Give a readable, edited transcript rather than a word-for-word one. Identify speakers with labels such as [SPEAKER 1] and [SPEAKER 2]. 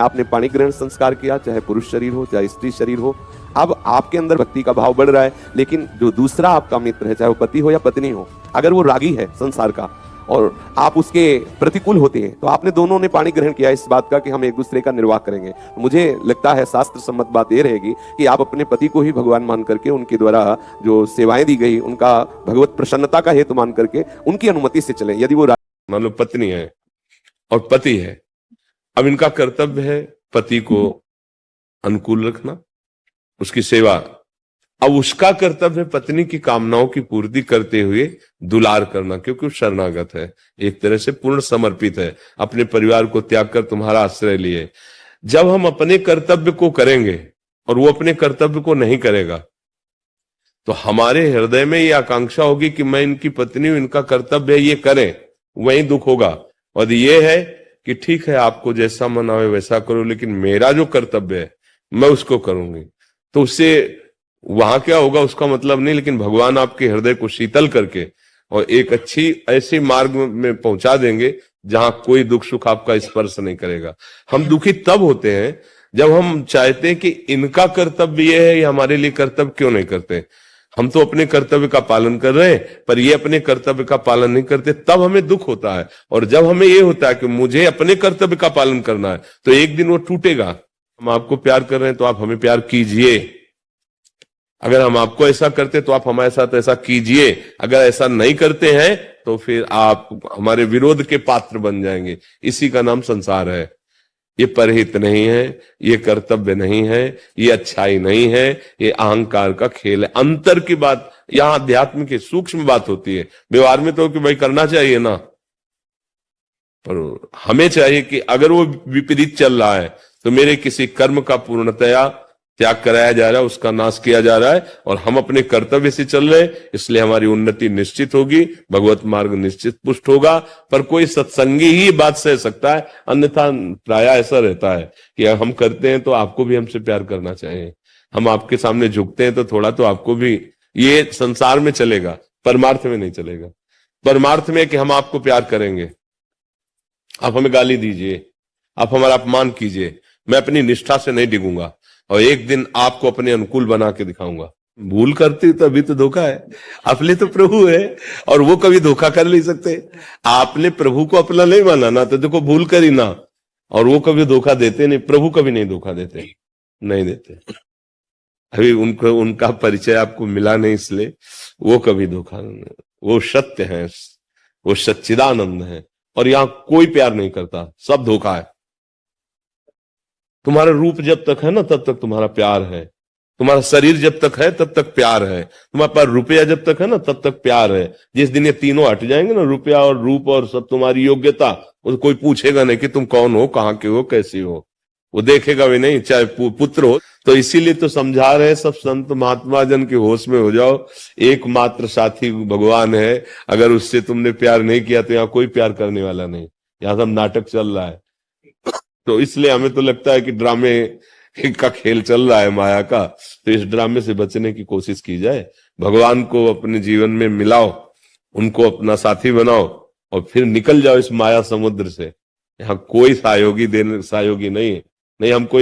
[SPEAKER 1] आपने पाणी ग्रहण संस्कार किया, चाहे पुरुष शरीर हो चाहे स्त्री शरीर हो, अब आपके अंदर भक्ति का भाव बढ़ रहा है। लेकिन जो दूसरा आपका मित्र है, चाहे वो पति हो या पत्नी हो, अगर वो रागी है संसार का और आप उसके प्रतिकूल होते हैं, तो आपने दोनों ने पाणी ग्रहण किया इस बात का कि हम एक दूसरे का निर्वाह करेंगे। मुझे लगता है शास्त्र सम्मत बात ये रहेगी कि आप अपने पति को ही भगवान मान करके, उनके द्वारा जो सेवाएं दी गई उनका भगवत प्रसन्नता का हेतु मान करके उनकी अनुमति से चले। यदि वो
[SPEAKER 2] मान लो पत्नी है और पति है, अब इनका कर्तव्य है पति को अनुकूल रखना, उसकी सेवा। अब उसका कर्तव्य है पत्नी की कामनाओं की पूर्ति करते हुए दुलार करना, क्योंकि वो शरणागत है, एक तरह से पूर्ण समर्पित है, अपने परिवार को त्याग कर तुम्हारा आश्रय लिए। जब हम अपने कर्तव्य को करेंगे और वो अपने कर्तव्य को नहीं करेगा, तो हमारे हृदय में ये आकांक्षा होगी कि मैं इनकी पत्नी हूं, इनका कर्तव्य है ये करें, वही दुख होगा। और ये है कि ठीक है आपको जैसा मन आवे वैसा करो, लेकिन मेरा जो कर्तव्य है मैं उसको करूंगी। तो उससे वहां क्या होगा उसका मतलब नहीं, लेकिन भगवान आपके हृदय को शीतल करके और एक अच्छी ऐसी मार्ग में पहुंचा देंगे जहां कोई दुख सुख आपका स्पर्श नहीं करेगा। हम दुखी तब होते हैं जब हम चाहते हैं कि इनका कर्तव्य ये है, ये हमारे लिए कर्तव्य क्यों नहीं करते। हम तो अपने कर्तव्य का पालन कर रहे हैं, पर ये अपने कर्तव्य का पालन नहीं करते, तब हमें दुख होता है। और जब हमें ये होता है कि मुझे अपने कर्तव्य का पालन करना है, तो एक दिन वो टूटेगा। हम आपको प्यार कर रहे हैं तो आप हमें प्यार कीजिए, अगर हम आपको ऐसा करते तो आप हमारे साथ ऐसा कीजिए, अगर ऐसा नहीं करते हैं तो फिर आप हमारे विरोध के पात्र बन जाएंगे। इसी का नाम संसार है। ये परहित नहीं है, ये कर्तव्य नहीं है, ये अच्छाई नहीं है, ये अहंकार का खेल है। अंतर की बात यहां अध्यात्म की सूक्ष्म बात होती है। व्यवहार में तो कि भाई करना चाहिए ना, पर हमें चाहिए कि अगर वो विपरीत चल रहा है तो मेरे किसी कर्म का पूर्णतया त्याग कराया जा रहा है, उसका नाश किया जा रहा है, और हम अपने कर्तव्य से चल रहे हैं, इसलिए हमारी उन्नति निश्चित होगी, भगवत मार्ग निश्चित पुष्ट होगा। पर कोई सत्संगी ही बात सह सकता है, अन्यथा प्राय ऐसा रहता है कि हम करते हैं तो आपको भी हमसे प्यार करना चाहिए, हम आपके सामने झुकते हैं तो थोड़ा तो आपको भी। ये संसार में चलेगा, परमार्थ में नहीं चलेगा। परमार्थ में कि हम आपको प्यार करेंगे, आप हमें गाली दीजिए, आप हमारा अपमान कीजिए, मैं अपनी निष्ठा से नहीं डिगूंगा और एक दिन आपको अपने अनुकूल बना के दिखाऊंगा। भूल करती तो अभी तो धोखा है। अपने तो प्रभु है और वो कभी धोखा कर नहीं सकते। आपने प्रभु को अपना नहीं माना ना, तो देखो भूल कर ही ना, और वो कभी धोखा देते नहीं, प्रभु कभी नहीं धोखा देते, नहीं देते। अभी उनको उनका परिचय आपको मिला नहीं, इसलिए वो कभी धोखा नहीं। वो सत्य है, वो सच्चिदानंद है, और यहां कोई प्यार नहीं करता, सब धोखा है। तुम्हारा रूप जब तक है ना तब तक तुम्हारा प्यार है, तुम्हारा शरीर जब तक है तब तक प्यार है, तुम्हारे पास रुपया जब तक है ना तब तक प्यार है। जिस दिन ये तीनों हट जाएंगे ना, रुपया और रूप और सब तुम्हारी योग्यता, कोई पूछेगा नहीं कि तुम कौन हो, कहाँ के हो, कैसे हो, वो देखेगा भी नहीं, चाहे पुत्र हो। तो इसीलिए तो समझा रहे सब संत महात्मा जन के होश में हो जाओ, एकमात्र साथी भगवान है। अगर उससे तुमने प्यार नहीं किया तो यहाँ कोई प्यार करने वाला नहीं, यहाँ सब नाटक चल रहा है। तो इसलिए हमें तो लगता है कि ड्रामे का खेल चल रहा है माया का, तो इस ड्रामे से बचने की कोशिश की जाए। भगवान को अपने जीवन में मिलाओ, उनको अपना साथी बनाओ और फिर निकल जाओ इस माया समुद्र से। यहाँ कोई सहयोगी नहीं है, नहीं हम कोई